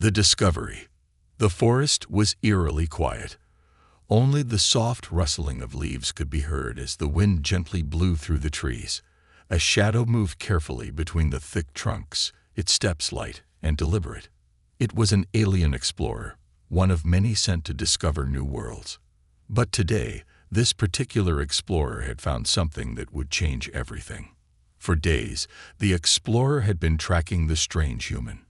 The discovery. The forest was eerily quiet. Only the soft rustling of leaves could be heard as the wind gently blew through the trees. A shadow moved carefully between the thick trunks, its steps light and deliberate. It was an alien explorer, one of many sent to discover new worlds. But today, this particular explorer had found something that would change everything. For days, the explorer had been tracking the strange human.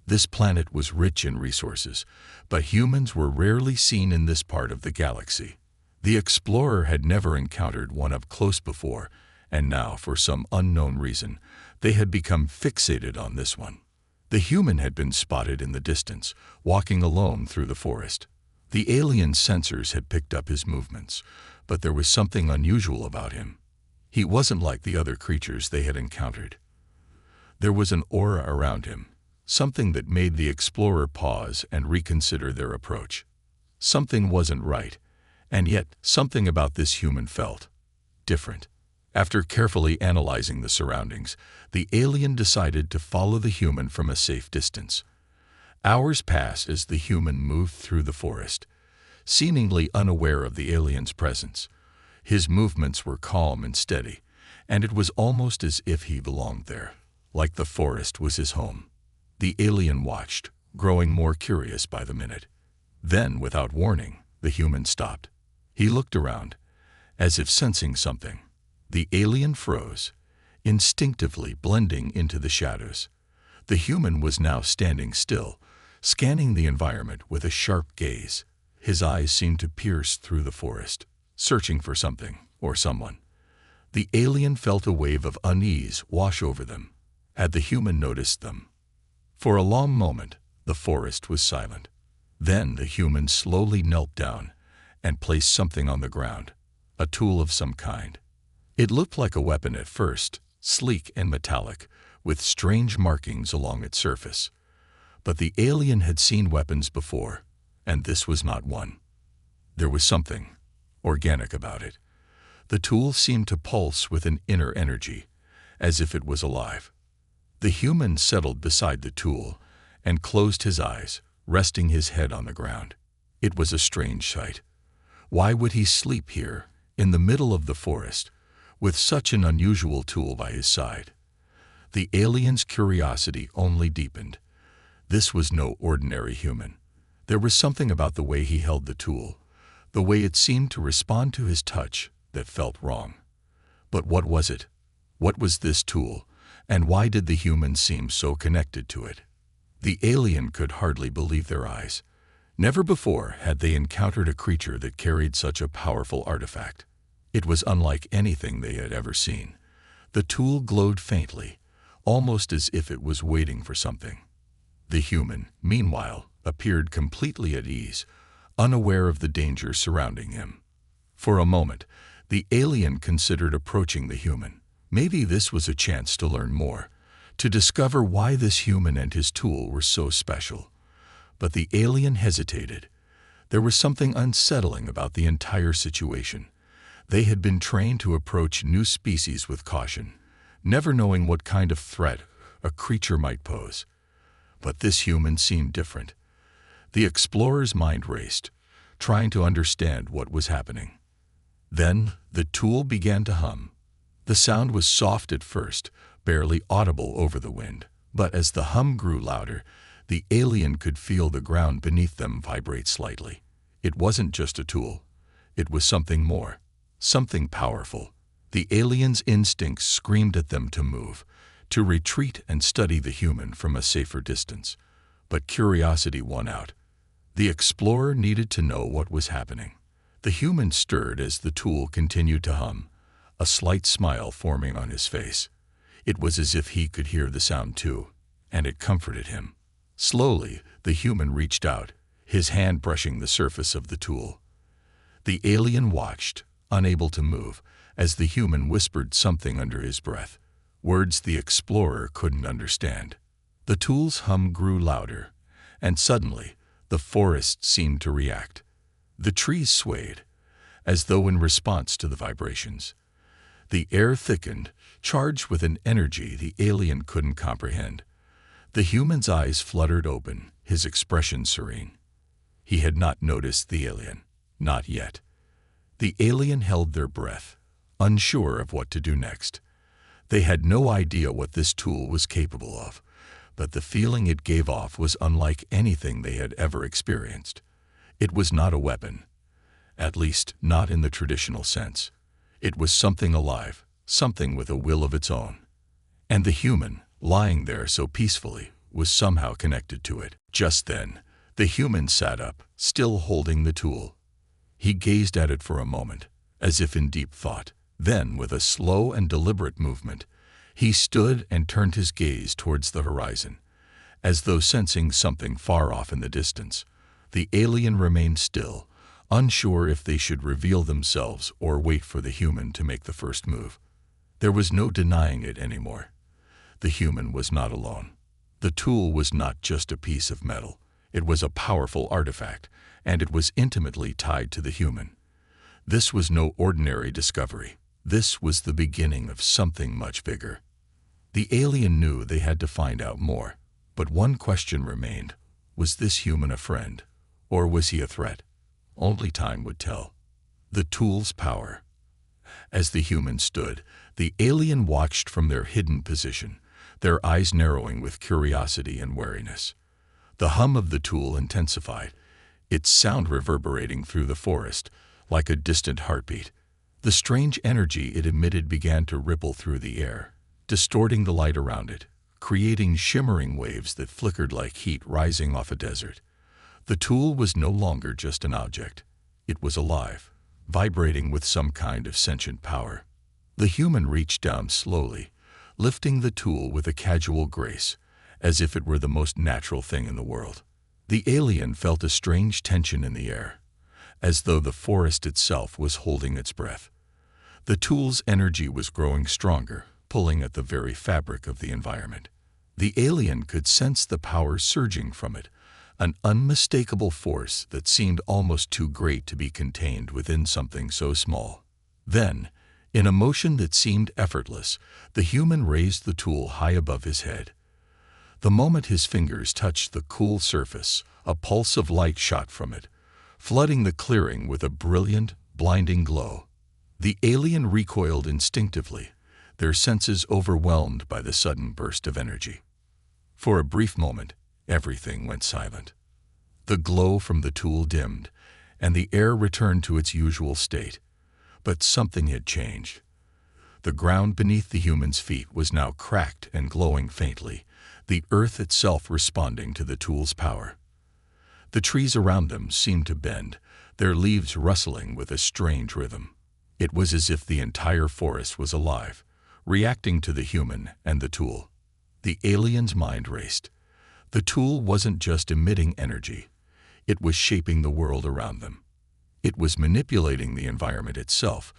This planet was rich in resources, but humans were rarely seen in this part of the galaxy. The explorer had never encountered one up close before, and now, for some unknown reason, they had become fixated on this one. The human had been spotted in the distance, walking alone through the forest. The alien sensors had picked up his movements, but there was something unusual about him. He wasn't like the other creatures they had encountered. There was an aura around him, something that made the explorer pause and reconsider their approach. Something wasn't right, and yet something about this human felt different. After carefully analyzing the surroundings, the alien decided to follow the human from a safe distance. Hours passed as the human moved through the forest, seemingly unaware of the alien's presence. His movements were calm and steady, and it was almost as if he belonged there, like the forest was his home. The alien watched, growing more curious by the minute. Then, without warning, the human stopped. He looked around, as if sensing something. The alien froze, instinctively blending into the shadows. The human was now standing still, scanning the environment with a sharp gaze. His eyes seemed to pierce through the forest, searching for something or someone. The alien felt a wave of unease wash over them. Had the human noticed them? For a long moment, the forest was silent. Then the human slowly knelt down and placed something on the ground, a tool of some kind. It looked like a weapon at first, sleek and metallic, with strange markings along its surface. But the alien had seen weapons before, and this was not one. There was something organic about it. The tool seemed to pulse with an inner energy, as if it was alive. The human settled beside the tool and closed his eyes, resting his head on the ground. It was a strange sight. Why would he sleep here, in the middle of the forest, with such an unusual tool by his side? The alien's curiosity only deepened. This was no ordinary human. There was something about the way he held the tool, the way it seemed to respond to his touch, that felt wrong. But what was it? What was this tool? And why did the human seem so connected to it? The alien could hardly believe their eyes. Never before had they encountered a creature that carried such a powerful artifact. It was unlike anything they had ever seen. The tool glowed faintly, almost as if it was waiting for something. The human, meanwhile, appeared completely at ease, unaware of the danger surrounding him. For a moment, the alien considered approaching the human. Maybe this was a chance to learn more, to discover why this human and his tool were so special. But the alien hesitated. There was something unsettling about the entire situation. They had been trained to approach new species with caution, never knowing what kind of threat a creature might pose. But this human seemed different. The explorer's mind raced, trying to understand what was happening. Then the tool began to hum. The sound was soft at first, barely audible over the wind, but as the hum grew louder, the alien could feel the ground beneath them vibrate slightly. It wasn't just a tool. It was something more, something powerful. The alien's instincts screamed at them to move, to retreat and study the human from a safer distance. But curiosity won out. The explorer needed to know what was happening. The human stirred as the tool continued to hum, a slight smile forming on his face. It was as if he could hear the sound too, and it comforted him. Slowly, the human reached out, his hand brushing the surface of the tool. The alien watched, unable to move, as the human whispered something under his breath, words the explorer couldn't understand. The tool's hum grew louder, and suddenly, the forest seemed to react. The trees swayed, as though in response to the vibrations. The air thickened, charged with an energy the alien couldn't comprehend. The human's eyes fluttered open, his expression serene. He had not noticed the alien. Not yet. The alien held their breath, unsure of what to do next. They had no idea what this tool was capable of, but the feeling it gave off was unlike anything they had ever experienced. It was not a weapon, at least not in the traditional sense. It was something alive, something with a will of its own. And the human, lying there so peacefully, was somehow connected to it. Just then, the human sat up, still holding the tool. He gazed at it for a moment, as if in deep thought. Then, with a slow and deliberate movement, he stood and turned his gaze towards the horizon, as though sensing something far off in the distance. The alien remained still, unsure if they should reveal themselves or wait for the human to make the first move. There was no denying it anymore. The human was not alone. The tool was not just a piece of metal. It was a powerful artifact, and it was intimately tied to the human. This was no ordinary discovery. This was the beginning of something much bigger. The alien knew they had to find out more, but one question remained. Was this human a friend, or was he a threat? Only time would tell. The tool's power. As the human stood, the alien watched from their hidden position, their eyes narrowing with curiosity and wariness. The hum of the tool intensified, its sound reverberating through the forest like a distant heartbeat. The strange energy it emitted began to ripple through the air, distorting the light around it, creating shimmering waves that flickered like heat rising off a desert. The tool was no longer just an object. It was alive, vibrating with some kind of sentient power. The human reached down slowly, lifting the tool with a casual grace, as if it were the most natural thing in the world. The alien felt a strange tension in the air, as though the forest itself was holding its breath. The tool's energy was growing stronger, pulling at the very fabric of the environment. The alien could sense the power surging from it, an unmistakable force that seemed almost too great to be contained within something so small. Then, in a motion that seemed effortless, the human raised the tool high above his head. The moment his fingers touched the cool surface, a pulse of light shot from it, flooding the clearing with a brilliant, blinding glow. The alien recoiled instinctively, their senses overwhelmed by the sudden burst of energy. For a brief moment, everything went silent. The glow from the tool dimmed, and the air returned to its usual state. But something had changed. The ground beneath the human's feet was now cracked and glowing faintly, the earth itself responding to the tool's power. The trees around them seemed to bend, their leaves rustling with a strange rhythm. It was as if the entire forest was alive, reacting to the human and the tool. The alien's mind raced. The tool wasn't just emitting energy, it was shaping the world around them. It was manipulating the environment itself,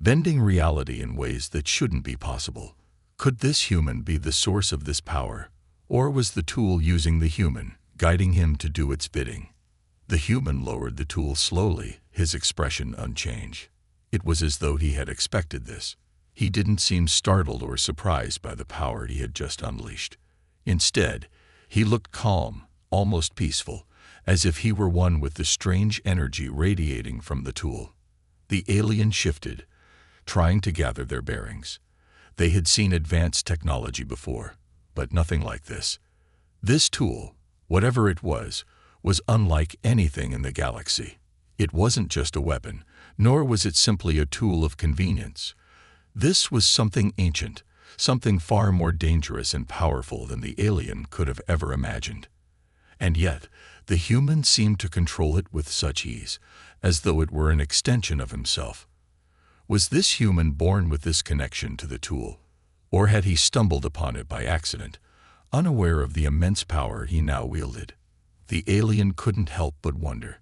bending reality in ways that shouldn't be possible. Could this human be the source of this power, or was the tool using the human, guiding him to do its bidding? The human lowered the tool slowly, his expression unchanged. It was as though he had expected this. He didn't seem startled or surprised by the power he had just unleashed. Instead, he looked calm, almost peaceful, as if he were one with the strange energy radiating from the tool. The alien shifted, trying to gather their bearings. They had seen advanced technology before, but nothing like this. This tool, whatever it was unlike anything in the galaxy. It wasn't just a weapon, nor was it simply a tool of convenience. This was something ancient, something far more dangerous and powerful than the alien could have ever imagined. And yet, the human seemed to control it with such ease, as though it were an extension of himself. Was this human born with this connection to the tool, or had he stumbled upon it by accident, unaware of the immense power he now wielded? The alien couldn't help but wonder.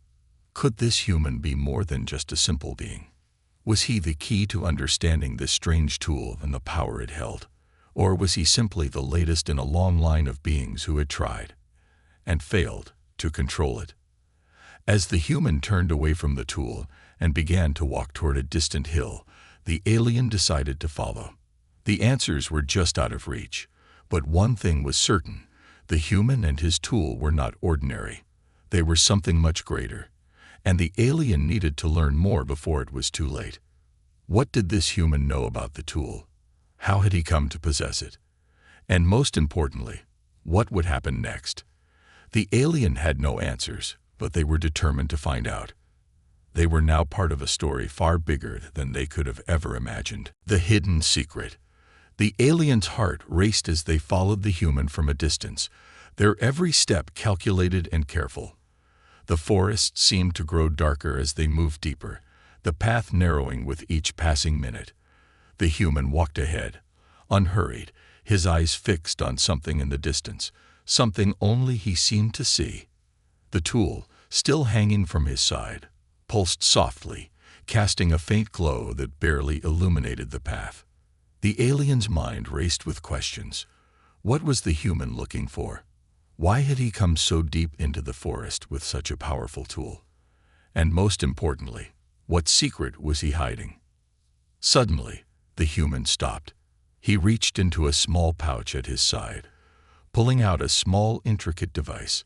Could this human be more than just a simple being? Was he the key to understanding this strange tool and the power it held? Or was he simply the latest in a long line of beings who had tried, and failed, to control it? As the human turned away from the tool and began to walk toward a distant hill, the alien decided to follow. The answers were just out of reach, but one thing was certain: The human and his tool were not ordinary. They were something much greater, and the alien needed to learn more before it was too late. What did this human know about the tool? How had he come to possess it? And most importantly, what would happen next? The alien had no answers, but they were determined to find out. They were now part of a story far bigger than they could have ever imagined. The hidden secret. The alien's heart raced as they followed the human from a distance, their every step calculated and careful. The forest seemed to grow darker as they moved deeper, the path narrowing with each passing minute. The human walked ahead, unhurried, his eyes fixed on something in the distance, something only he seemed to see. The tool, still hanging from his side, pulsed softly, casting a faint glow that barely illuminated the path. The alien's mind raced with questions. What was the human looking for? Why had he come so deep into the forest with such a powerful tool? And most importantly, what secret was he hiding? Suddenly, the human stopped. He reached into a small pouch at his side, pulling out a small, intricate device.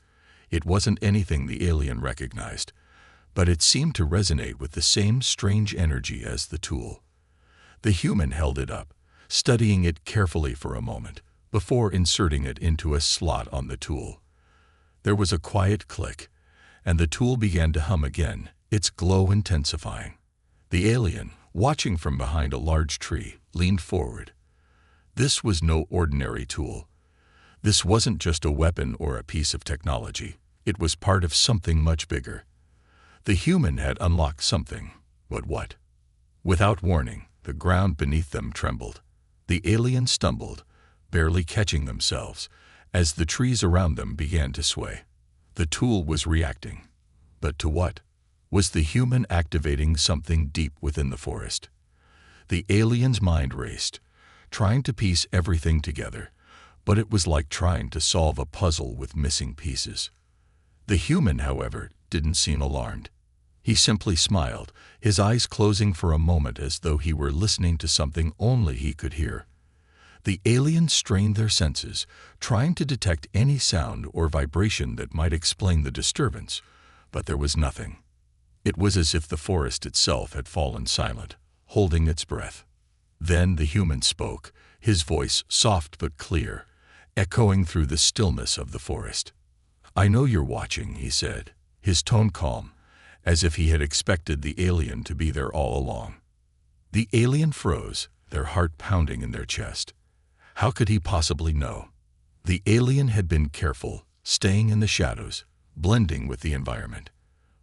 It wasn't anything the alien recognized, but it seemed to resonate with the same strange energy as the tool. The human held it up, studying it carefully for a moment, before inserting it into a slot on the tool. There was a quiet click, and the tool began to hum again, its glow intensifying. The alien, watching from behind a large tree, leaned forward. This was no ordinary tool. This wasn't just a weapon or a piece of technology. It was part of something much bigger. The human had unlocked something, but what? Without warning, the ground beneath them trembled. The alien stumbled, barely catching themselves, as the trees around them began to sway. The tool was reacting. But to what? Was the human activating something deep within the forest? The alien's mind raced, trying to piece everything together, but it was like trying to solve a puzzle with missing pieces. The human, however, didn't seem alarmed. He simply smiled, his eyes closing for a moment as though he were listening to something only he could hear. The aliens strained their senses, trying to detect any sound or vibration that might explain the disturbance, but there was nothing. It was as if the forest itself had fallen silent, holding its breath. Then the human spoke, his voice soft but clear, echoing through the stillness of the forest. "I know you're watching," he said, his tone calm, as if he had expected the alien to be there all along. The alien froze, their heart pounding in their chest. How could he possibly know? The alien had been careful, staying in the shadows, blending with the environment.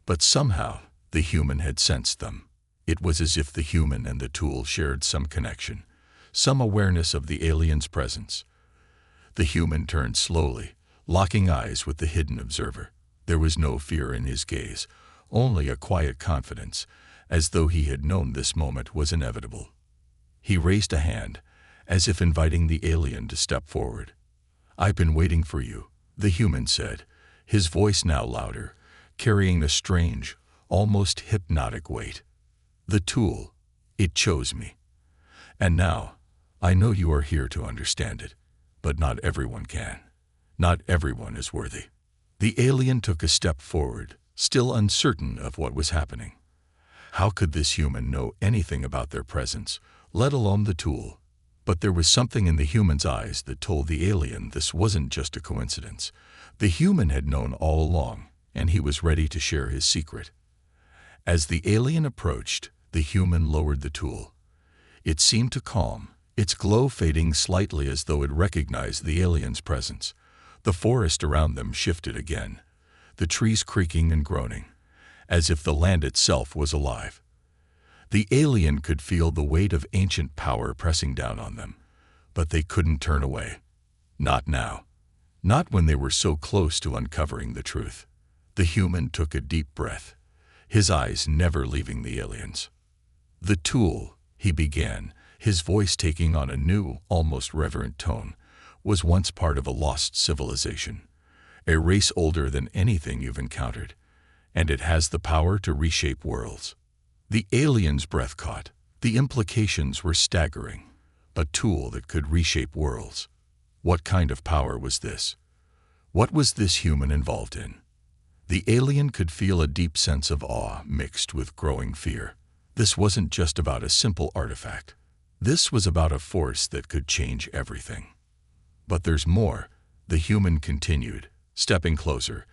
But somehow, the human had sensed them. It was as if the human and the tool shared some connection, some awareness of the alien's presence. The human turned slowly, locking eyes with the hidden observer. There was no fear in his gaze, only a quiet confidence, as though he had known this moment was inevitable. He raised a hand, as if inviting the alien to step forward. "I've been waiting for you," the human said, his voice now louder, carrying a strange, almost hypnotic weight. "The tool, it chose me. And now, I know you are here to understand it, but not everyone can. Not everyone is worthy." The alien took a step forward, still uncertain of what was happening. How could this human know anything about their presence, let alone the tool? But there was something in the human's eyes that told the alien this wasn't just a coincidence. The human had known all along, and he was ready to share his secret. As the alien approached, the human lowered the tool. It seemed to calm, its glow fading slightly as though it recognized the alien's presence. The forest around them shifted again, the trees creaking and groaning, as if the land itself was alive. The alien could feel the weight of ancient power pressing down on them, but they couldn't turn away. Not now. Not when they were so close to uncovering the truth. The human took a deep breath, his eyes never leaving the aliens. "The tool," he began, his voice taking on a new, almost reverent tone, "was once part of a lost civilization, a race older than anything you've encountered, and it has the power to reshape worlds." The alien's breath caught. The implications were staggering. A tool that could reshape worlds. What kind of power was this? What was this human involved in? The alien could feel a deep sense of awe mixed with growing fear. This wasn't just about a simple artifact. This was about a force that could change everything. But there's more, the human continued, stepping closer.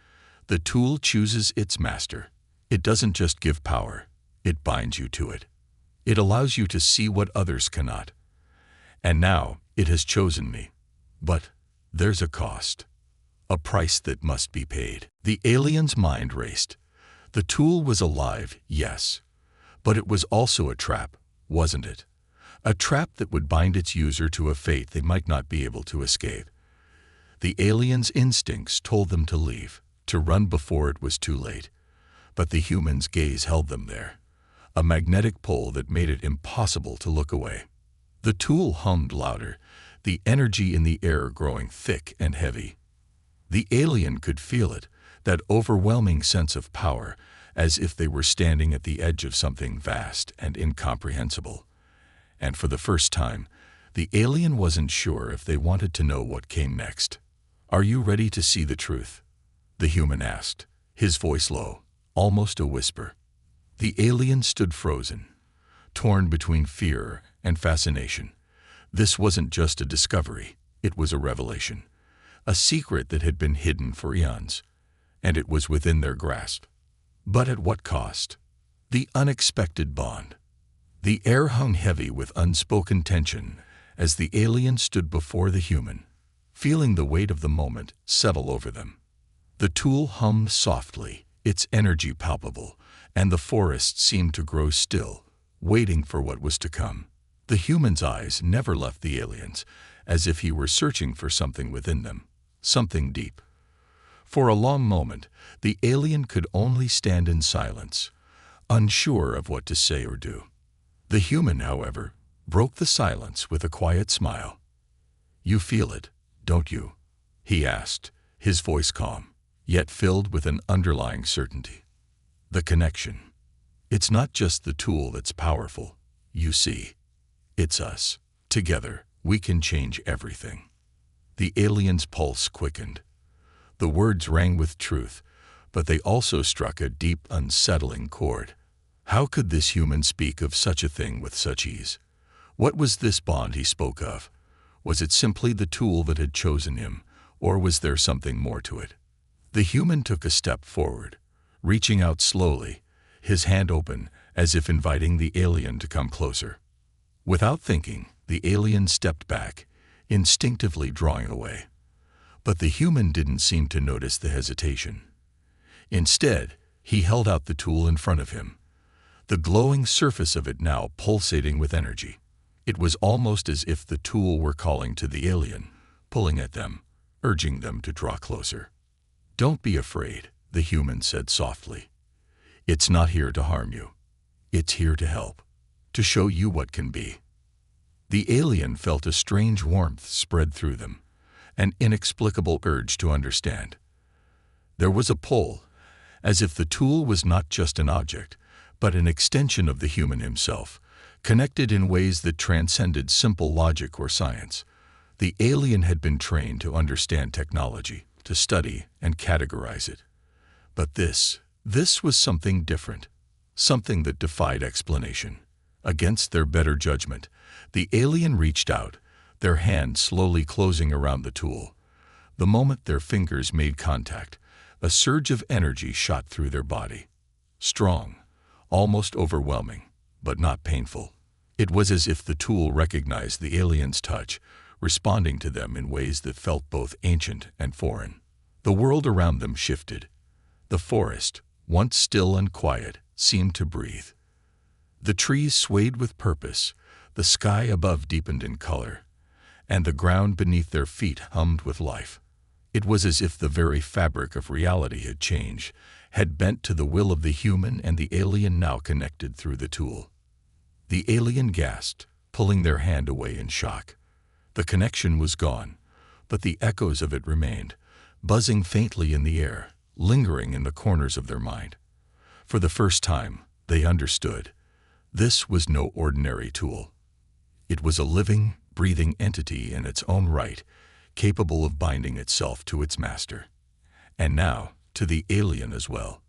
The tool chooses its master. It doesn't just give power, it binds you to it. It allows you to see what others cannot. And now, it has chosen me. But there's a cost. A price that must be paid. The alien's mind raced. The tool was alive, yes. But it was also a trap, wasn't it? A trap that would bind its user to a fate they might not be able to escape. The alien's instincts told them to leave, to run before it was too late. But the human's gaze held them there. A magnetic pull that made it impossible to look away. The tool hummed louder, the energy in the air growing thick and heavy. The alien could feel it, that overwhelming sense of power, as if they were standing at the edge of something vast and incomprehensible. And for the first time, the alien wasn't sure if they wanted to know what came next. "Are you ready to see the truth?" the human asked, his voice low, almost a whisper. The alien stood frozen, torn between fear and fascination. This wasn't just a discovery, it was a revelation. A secret that had been hidden for eons, and it was within their grasp. But at what cost? The unexpected bond. The air hung heavy with unspoken tension as the alien stood before the human, feeling the weight of the moment settle over them. The tool hummed softly, its energy palpable, and the forest seemed to grow still, waiting for what was to come. The human's eyes never left the alien's, as if he were searching for something within them, something deep. For a long moment, the alien could only stand in silence, unsure of what to say or do. The human, however, broke the silence with a quiet smile. "You feel it, don't you?" he asked, his voice calm, yet filled with an underlying certainty. "The connection. It's not just the tool that's powerful, you see. It's us. Together, we can change everything." The alien's pulse quickened. The words rang with truth, but they also struck a deep, unsettling chord. How could this human speak of such a thing with such ease? What was this bond he spoke of? Was it simply the tool that had chosen him, or was there something more to it? The human took a step forward, reaching out slowly, his hand open, as if inviting the alien to come closer. Without thinking, the alien stepped back, instinctively drawing away. But the human didn't seem to notice the hesitation. Instead, he held out the tool in front of him, the glowing surface of it now pulsating with energy. It was almost as if the tool were calling to the alien, pulling at them, urging them to draw closer. "Don't be afraid," the human said softly. "It's not here to harm you. It's here to help, to show you what can be." The alien felt a strange warmth spread through them, an inexplicable urge to understand. There was a pull, as if the tool was not just an object, but an extension of the human himself, connected in ways that transcended simple logic or science. The alien had been trained to understand technology, to study and categorize it. But this was something different, something that defied explanation. Against their better judgment, the alien reached out, their hand slowly closing around the tool. The moment their fingers made contact, a surge of energy shot through their body. Strong, almost overwhelming, but not painful. It was as if the tool recognized the alien's touch, responding to them in ways that felt both ancient and foreign. The world around them shifted. The forest, once still and quiet, seemed to breathe. The trees swayed with purpose, the sky above deepened in color, and the ground beneath their feet hummed with life. It was as if the very fabric of reality had changed, had bent to the will of the human and the alien now connected through the tool. The alien gasped, pulling their hand away in shock. The connection was gone, but the echoes of it remained, buzzing faintly in the air, lingering in the corners of their mind. For the first time, they understood. This was no ordinary tool. It was a living, breathing entity in its own right, capable of binding itself to its master. And now, to the alien as well.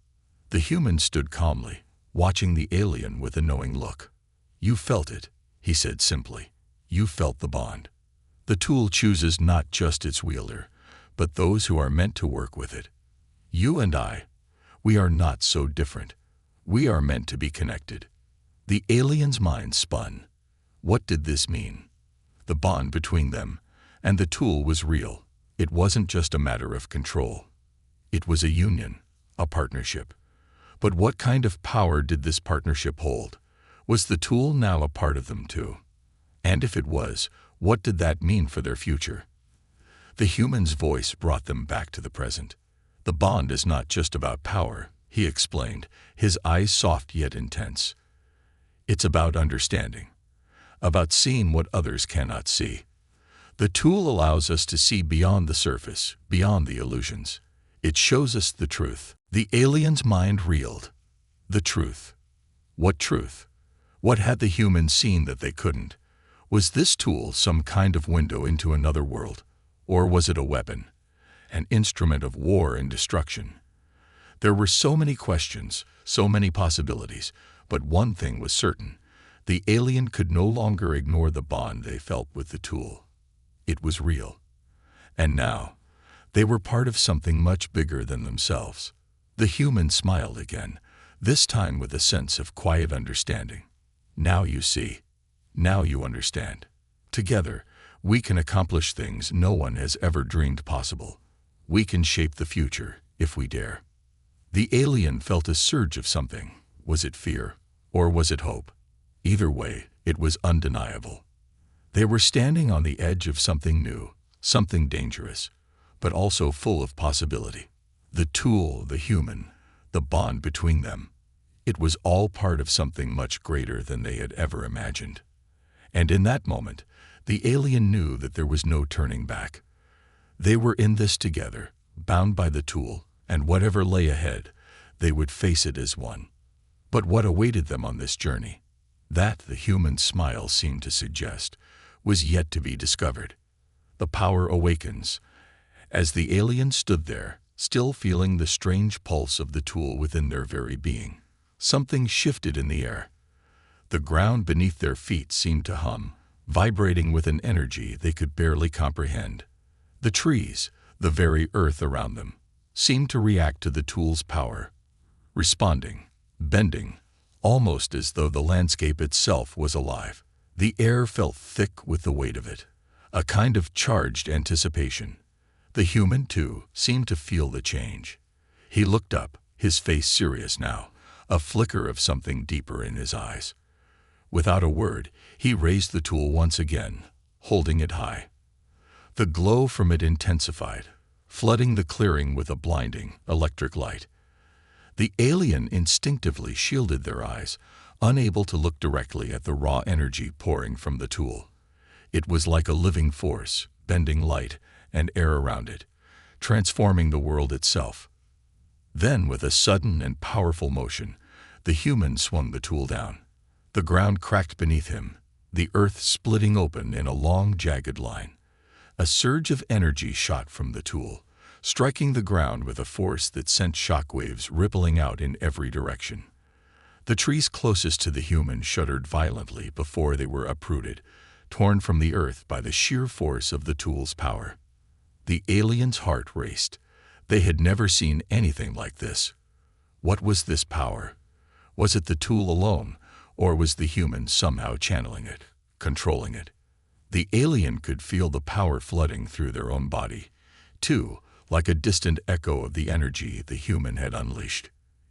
The human stood calmly, watching the alien with a knowing look. "You felt it," he said simply. "You felt the bond. The tool chooses not just its wielder, but those who are meant to work with it. You and I, we are not so different. We are meant to be connected." The alien's mind spun. What did this mean? The bond between them and the tool was real. It wasn't just a matter of control. It was a union, a partnership. But what kind of power did this partnership hold? Was the tool now a part of them too? And if it was, what did that mean for their future? The human's voice brought them back to the present. "The bond is not just about power," he explained, his eyes soft yet intense. "It's about understanding, about seeing what others cannot see. The tool allows us to see beyond the surface, beyond the illusions. It shows us the truth." The alien's mind reeled. The truth. What truth? What had the humans seen that they couldn't? Was this tool some kind of window into another world? Or was it a weapon? An instrument of war and destruction? There were so many questions, so many possibilities, but one thing was certain. The alien could no longer ignore the bond they felt with the tool. It was real. And now, they were part of something much bigger than themselves. The human smiled again, this time with a sense of quiet understanding. "Now you see. Now you understand. Together, we can accomplish things no one has ever dreamed possible. We can shape the future, if we dare." The alien felt a surge of something. Was it fear? Or was it hope? Either way, it was undeniable. They were standing on the edge of something new, something dangerous, but also full of possibility. The tool, the human, the bond between them. It was all part of something much greater than they had ever imagined. And in that moment, the alien knew that there was no turning back. They were in this together, bound by the tool, and whatever lay ahead, they would face it as one. But what awaited them on this journey? That, the human smile seemed to suggest, was yet to be discovered. The power awakens. As the aliens stood there, still feeling the strange pulse of the tool within their very being, something shifted in the air. The ground beneath their feet seemed to hum, vibrating with an energy they could barely comprehend. The trees, the very earth around them, seemed to react to the tool's power, responding, bending, almost as though the landscape itself was alive. The air felt thick with the weight of it, a kind of charged anticipation. The human, too, seemed to feel the change. He looked up, his face serious now, a flicker of something deeper in his eyes. Without a word, he raised the tool once again, holding it high. The glow from it intensified, flooding the clearing with a blinding, electric light. The alien instinctively shielded their eyes, unable to look directly at the raw energy pouring from the tool. It was like a living force, bending light and air around it, transforming the world itself. Then, with a sudden and powerful motion, the human swung the tool down. The ground cracked beneath him, the earth splitting open in a long, jagged line. A surge of energy shot from the tool, striking the ground with a force that sent shockwaves rippling out in every direction. The trees closest to the human shuddered violently before they were uprooted, torn from the earth by the sheer force of the tool's power. The alien's heart raced. They had never seen anything like this. What was this power? Was it the tool alone, or was the human somehow channeling it, controlling it? The alien could feel the power flooding through their own body, too, like a distant echo of the energy the human had unleashed.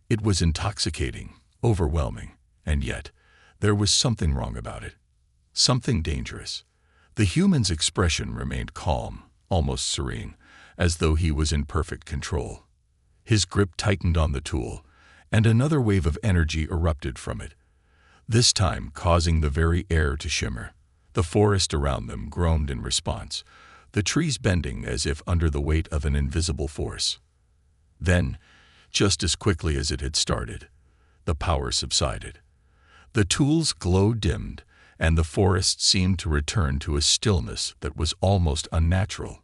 It was intoxicating, overwhelming, and yet there was something wrong about it, something dangerous. The human's expression remained calm, almost serene, as though he was in perfect control. His grip tightened on the tool, and another wave of energy erupted from it, this time causing the very air to shimmer. The forest around them groaned in response, the trees bending as if under the weight of an invisible force. Then, just as quickly as it had started, the power subsided. The tool's glow dimmed, and the forest seemed to return to a stillness that was almost unnatural.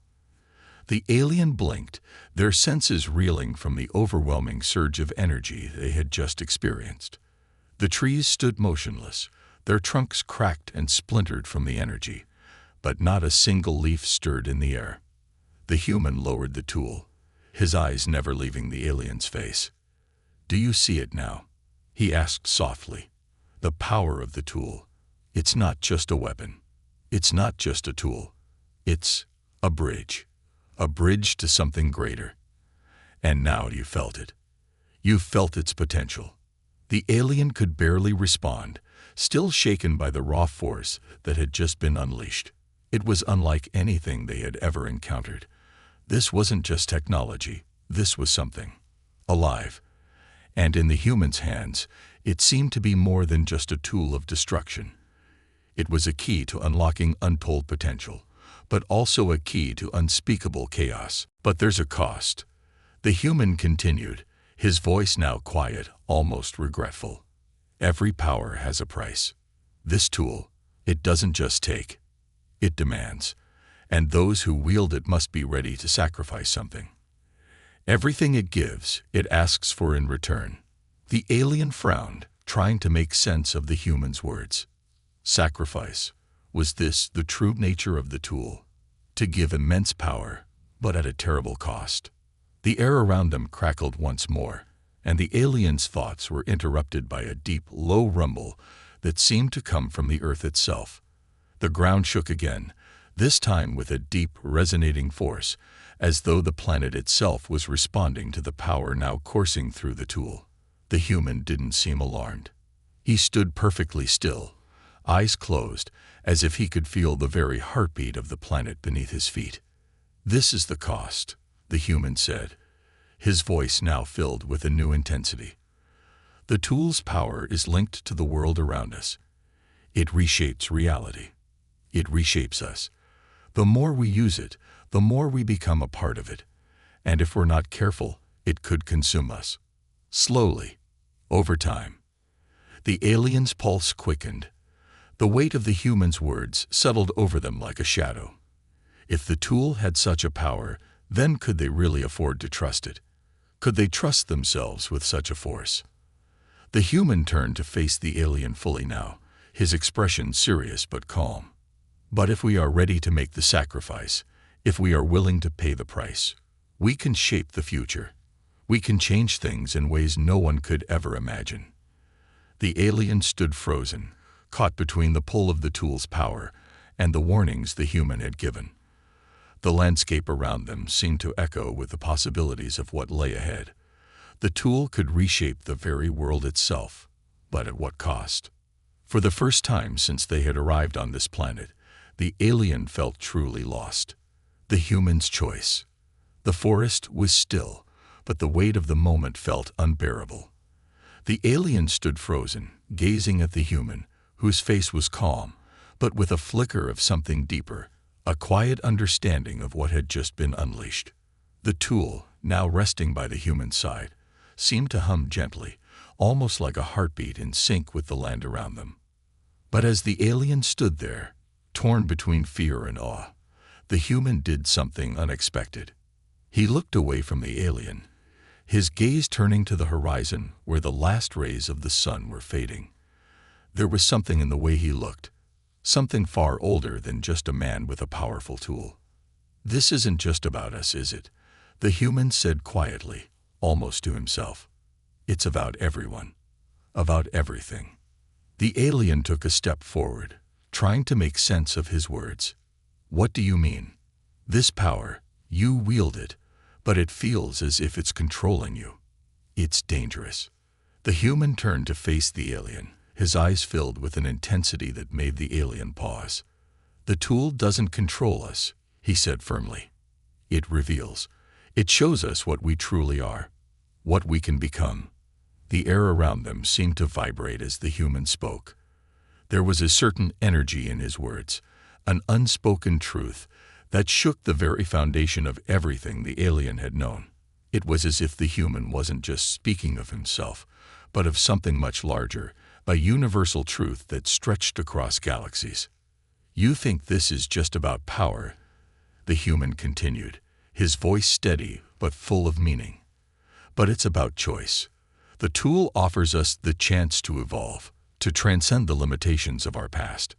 The alien blinked, their senses reeling from the overwhelming surge of energy they had just experienced. The trees stood motionless, their trunks cracked and splintered from the energy, but not a single leaf stirred in the air. The human lowered the tool, his eyes never leaving the alien's face. "Do you see it now?" he asked softly. "The power of the tool. It's not just a weapon. It's not just a tool. It's a bridge. A bridge to something greater. And now you felt it. You felt its potential." The alien could barely respond, still shaken by the raw force that had just been unleashed. It was unlike anything they had ever encountered. This wasn't just technology. This was something alive. And in the human's hands, it seemed to be more than just a tool of destruction. It was a key to unlocking untold potential, but also a key to unspeakable chaos. "But there's a cost," the human continued, his voice now quiet, almost regretful. "Every power has a price. This tool, it doesn't just take. It demands. And those who wield it must be ready to sacrifice something. Everything it gives, it asks for in return." The alien frowned, trying to make sense of the human's words. Sacrifice. Was this the true nature of the tool? To give immense power, but at a terrible cost. The air around them crackled once more, and the alien's thoughts were interrupted by a deep, low rumble that seemed to come from the earth itself. The ground shook again, this time with a deep, resonating force, as though the planet itself was responding to the power now coursing through the tool. The human didn't seem alarmed. He stood perfectly still, eyes closed, as if he could feel the very heartbeat of the planet beneath his feet. "This is the cost," the human said, his voice now filled with a new intensity. "The tool's power is linked to the world around us. It reshapes reality. It reshapes us. The more we use it, the more we become a part of it. And if we're not careful, it could consume us. Slowly, over time." The alien's pulse quickened. The weight of the human's words settled over them like a shadow. If the tool had such a power, then could they really afford to trust it? Could they trust themselves with such a force? The human turned to face the alien fully now, his expression serious but calm. "But if we are ready to make the sacrifice, if we are willing to pay the price, we can shape the future. We can change things in ways no one could ever imagine." The alien stood frozen, caught between the pull of the tool's power and the warnings the human had given. The landscape around them seemed to echo with the possibilities of what lay ahead. The tool could reshape the very world itself, but at what cost? For the first time since they had arrived on this planet, the alien felt truly lost. The human's choice. The forest was still, but the weight of the moment felt unbearable. The alien stood frozen, gazing at the human, whose face was calm, but with a flicker of something deeper, a quiet understanding of what had just been unleashed. The tool, now resting by the human's side, seemed to hum gently, almost like a heartbeat in sync with the land around them. But as the alien stood there, torn between fear and awe, the human did something unexpected. He looked away from the alien, his gaze turning to the horizon where the last rays of the sun were fading. There was something in the way he looked, something far older than just a man with a powerful tool. "This isn't just about us, is it?" the human said quietly, almost to himself. "It's about everyone, about everything." The alien took a step forward, trying to make sense of his words. "What do you mean? This power, you wield it, but it feels as if it's controlling you. It's dangerous." The human turned to face the alien, his eyes filled with an intensity that made the alien pause. "The tool doesn't control us," he said firmly. "It reveals. It shows us what we truly are, what we can become." The air around them seemed to vibrate as the human spoke. There was a certain energy in his words, an unspoken truth that shook the very foundation of everything the alien had known. It was as if the human wasn't just speaking of himself, but of something much larger, a universal truth that stretched across galaxies. "You think this is just about power?" the human continued, his voice steady but full of meaning. But it's about choice. The tool offers us the chance to evolve, to transcend the limitations of our past.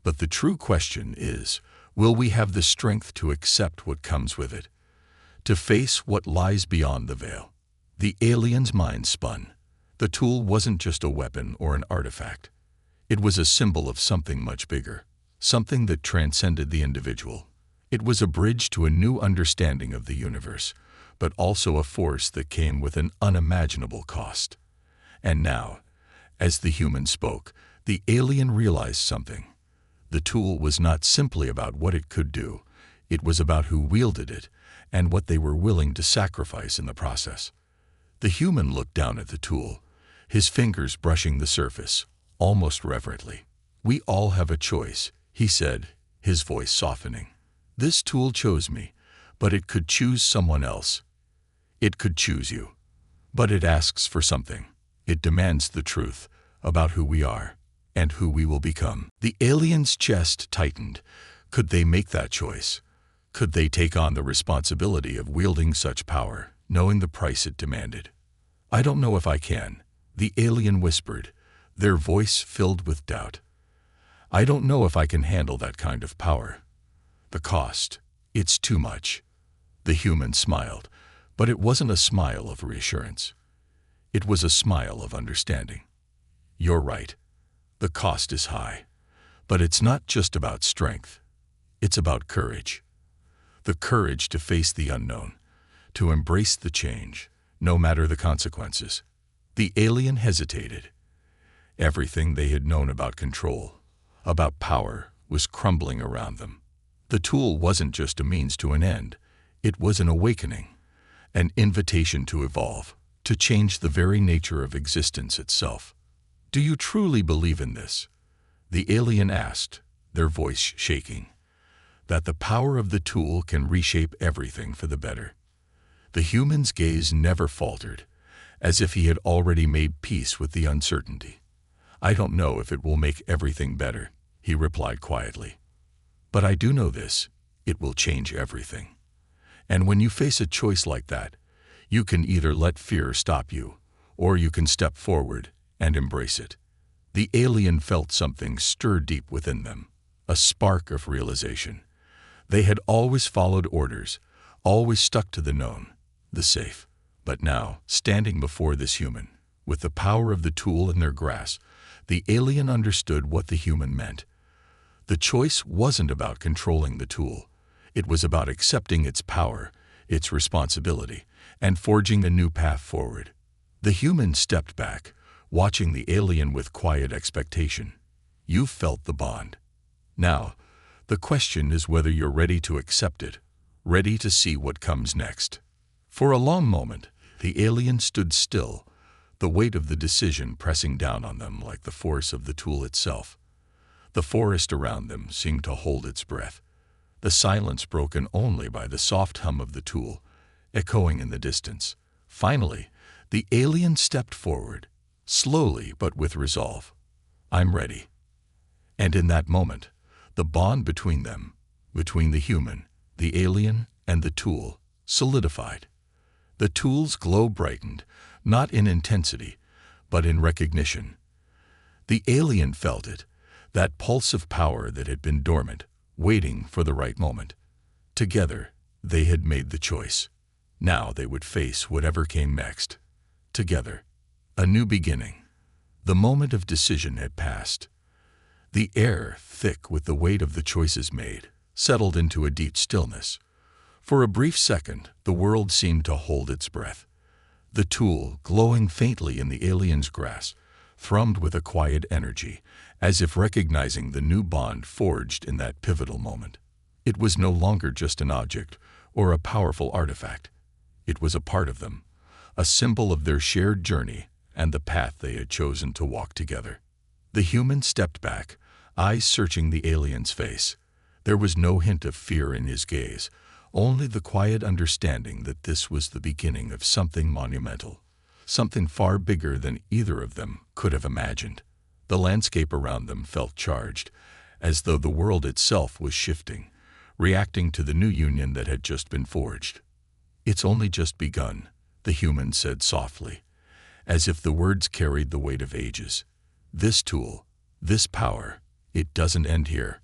But the true question is, will we have the strength to accept what comes with it, to face what lies beyond the veil? The alien's mind spun. The tool wasn't just a weapon or an artifact. It was a symbol of something much bigger, something that transcended the individual. It was a bridge to a new understanding of the universe, but also a force that came with an unimaginable cost. And now, as the human spoke, the alien realized something. The tool was not simply about what it could do, it was about who wielded it and what they were willing to sacrifice in the process. The human looked down at the tool, his fingers brushing the surface, almost reverently. "We all have a choice," he said, his voice softening. "This tool chose me, but it could choose someone else. It could choose you. But it asks for something. It demands the truth about who we are and who we will become." The alien's chest tightened. Could they make that choice? Could they take on the responsibility of wielding such power, knowing the price it demanded? "I don't know if I can," the alien whispered, their voice filled with doubt. "I don't know if I can handle that kind of power. The cost, it's too much." The human smiled, but it wasn't a smile of reassurance. It was a smile of understanding. "You're right. The cost is high. But it's not just about strength. It's about courage. The courage to face the unknown, to embrace the change, no matter the consequences." The alien hesitated. Everything they had known about control, about power, was crumbling around them. The tool wasn't just a means to an end. It was an awakening, an invitation to evolve, to change the very nature of existence itself. "Do you truly believe in this?" the alien asked, their voice shaking. "That the power of the tool can reshape everything for the better?" The human's gaze never faltered, as if he had already made peace with the uncertainty. "I don't know if it will make everything better," he replied quietly. "But I do know this: it will change everything. And when you face a choice like that, you can either let fear stop you, or you can step forward and embrace it." The alien felt something stir deep within them, a spark of realization. They had always followed orders, always stuck to the known, the safe. But now, standing before this human, with the power of the tool in their grasp, the alien understood what the human meant. The choice wasn't about controlling the tool. It was about accepting its power, its responsibility, and forging a new path forward. The human stepped back, watching the alien with quiet expectation. "You felt the bond. Now, the question is whether you're ready to accept it, ready to see what comes next." For a long moment, the alien stood still, the weight of the decision pressing down on them like the force of the tool itself. The forest around them seemed to hold its breath, the silence broken only by the soft hum of the tool, echoing in the distance. Finally, the alien stepped forward, slowly but with resolve. "I'm ready." And in that moment, the bond between them, between the human, the alien, and the tool, solidified. The tool's glow brightened, not in intensity, but in recognition. The alien felt it, that pulse of power that had been dormant, waiting for the right moment. Together, they had made the choice. Now they would face whatever came next. Together. A new beginning. The moment of decision had passed. The air, thick with the weight of the choices made, settled into a deep stillness. For a brief second, the world seemed to hold its breath. The tool, glowing faintly in the alien's grasp, thrummed with a quiet energy, as if recognizing the new bond forged in that pivotal moment. It was no longer just an object or a powerful artifact. It was a part of them, a symbol of their shared journey and the path they had chosen to walk together. The human stepped back, eyes searching the alien's face. There was no hint of fear in his gaze, only the quiet understanding that this was the beginning of something monumental, something far bigger than either of them could have imagined. The landscape around them felt charged, as though the world itself was shifting, reacting to the new union that had just been forged. "It's only just begun," the human said softly, as if the words carried the weight of ages. "This tool, this power, it doesn't end here.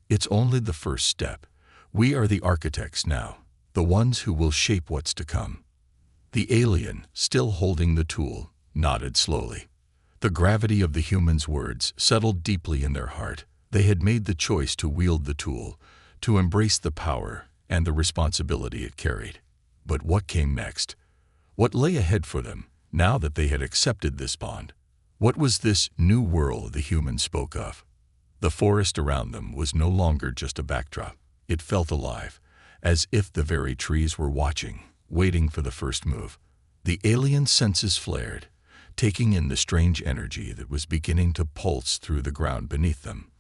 It's only the first step. We are the architects now, the ones who will shape what's to come." The alien, still holding the tool, nodded slowly. The gravity of the human's words settled deeply in their heart. They had made the choice to wield the tool, to embrace the power and the responsibility it carried. But what came next? What lay ahead for them, now that they had accepted this bond? What was this new world the humans spoke of? The forest around them was no longer just a backdrop. It felt alive, as if the very trees were watching, waiting for the first move. The alien senses flared, taking in the strange energy that was beginning to pulse through the ground beneath them.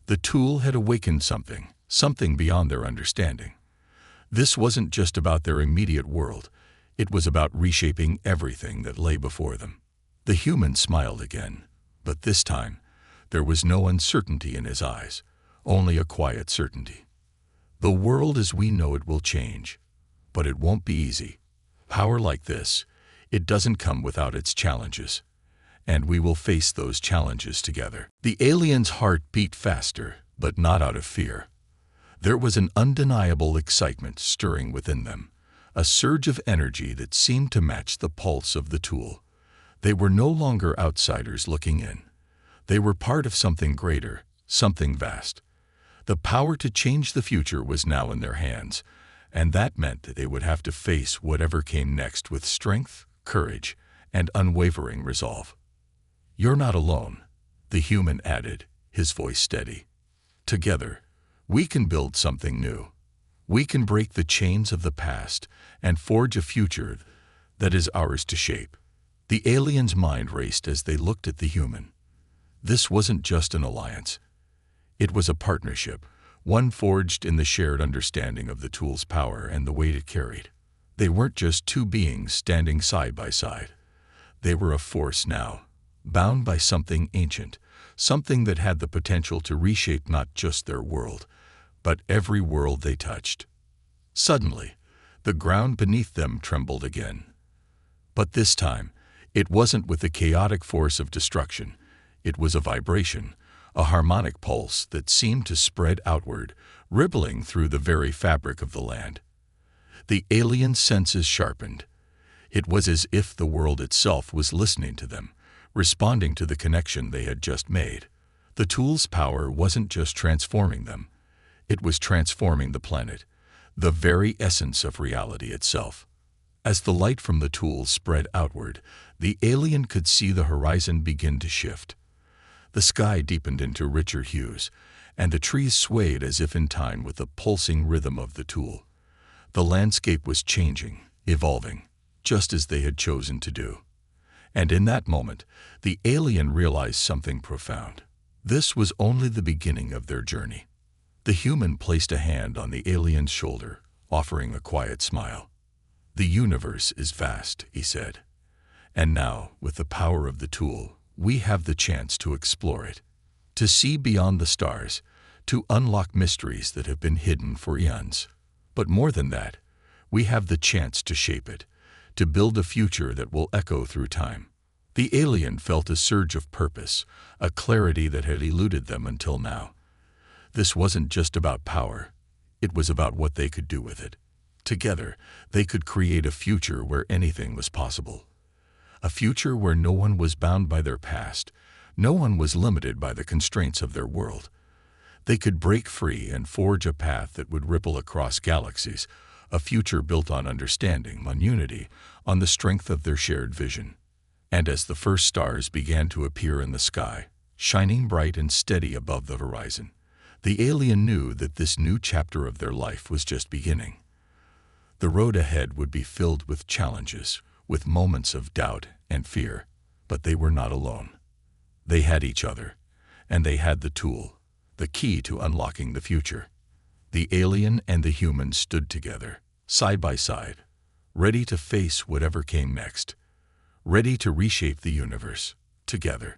The tool had awakened something beyond their understanding. This wasn't just about their immediate world, it was about reshaping everything that lay before them. The human smiled again, but this time, there was no uncertainty in his eyes, only a quiet certainty. "The world as we know it will change, but it won't be easy. Power like this, it doesn't come without its challenges, and we will face those challenges together." The alien's heart beat faster, but not out of fear. There was an undeniable excitement stirring within them, a surge of energy that seemed to match the pulse of the tool. They were no longer outsiders looking in. They were part of something greater, something vast. The power to change the future was now in their hands, and that meant that they would have to face whatever came next with strength, courage, and unwavering resolve. "You're not alone," the human added, his voice steady. "Together, we can build something new. We can break the chains of the past and forge a future that is ours to shape." The alien's mind raced as they looked at the human. This wasn't just an alliance. It was a partnership, one forged in the shared understanding of the tool's power and the weight it carried. They weren't just two beings standing side by side. They were a force now, bound by something ancient, something that had the potential to reshape not just their world, but every world they touched. Suddenly, the ground beneath them trembled again. But this time, it wasn't with the chaotic force of destruction. It was a vibration, a harmonic pulse that seemed to spread outward, rippling through the very fabric of the land. The alien's senses sharpened. It was as if the world itself was listening to them, responding to the connection they had just made. The tool's power wasn't just transforming them. It was transforming the planet, the very essence of reality itself. As the light from the tool spread outward, the alien could see the horizon begin to shift. The sky deepened into richer hues, and the trees swayed as if in time with the pulsing rhythm of the tool. The landscape was changing, evolving, just as they had chosen to do. And in that moment, the alien realized something profound. This was only the beginning of their journey. The human placed a hand on the alien's shoulder, offering a quiet smile. "The universe is vast," he said. "And now, with the power of the tool, we have the chance to explore it, to see beyond the stars, to unlock mysteries that have been hidden for eons. But more than that, we have the chance to shape it, to build a future that will echo through time." The alien felt a surge of purpose, a clarity that had eluded them until now. This wasn't just about power, it was about what they could do with it. Together, they could create a future where anything was possible. A future where no one was bound by their past, no one was limited by the constraints of their world. They could break free and forge a path that would ripple across galaxies, a future built on understanding, on unity, on the strength of their shared vision. And as the first stars began to appear in the sky, shining bright and steady above the horizon, the alien knew that this new chapter of their life was just beginning. The road ahead would be filled with challenges, with moments of doubt and fear, but they were not alone. They had each other, and they had the tool, the key to unlocking the future. The alien and the human stood together, side by side, ready to face whatever came next, ready to reshape the universe, together.